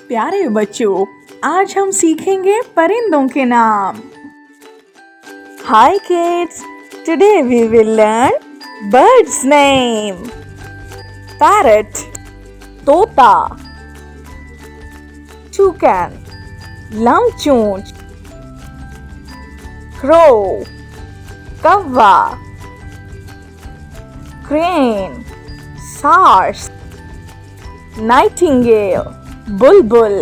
प्यारे बच्चों, आज हम सीखेंगे परिंदों के नाम। Hi kids, today we will learn birds name. Parrot, तोता, toucan, लंबचूंच, crow, कौवा, crane, sarce, nightingale, बुलबुल,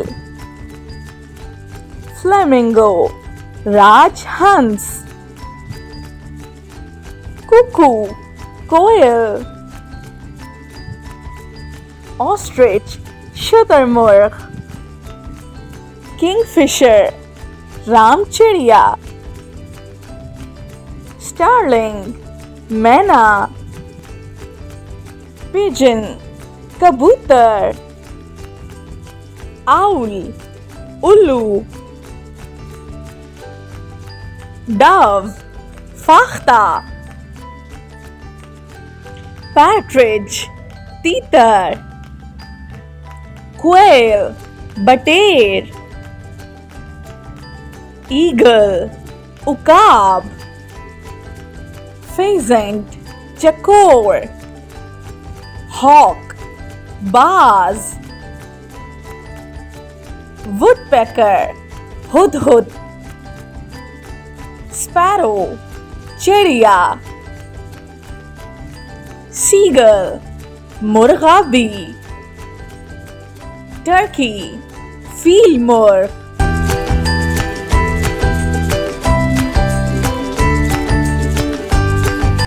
flamingo, राजहंस, cuckoo, कोयल, ostrich, शुतुरमुर्ग, kingfisher, रामचिड़िया, starling, मैना, pigeon, कबूतर, owl, उल्लू, dove, फाख्ता, partridge, तीतर, quail, बटेर, eagle, उकाब, pheasant, चकोर, hawk, बाज, woodpecker, हुदहुद, sparrow, चिड़िया, seagull, मुर्गा बी, turkey, फील मोर,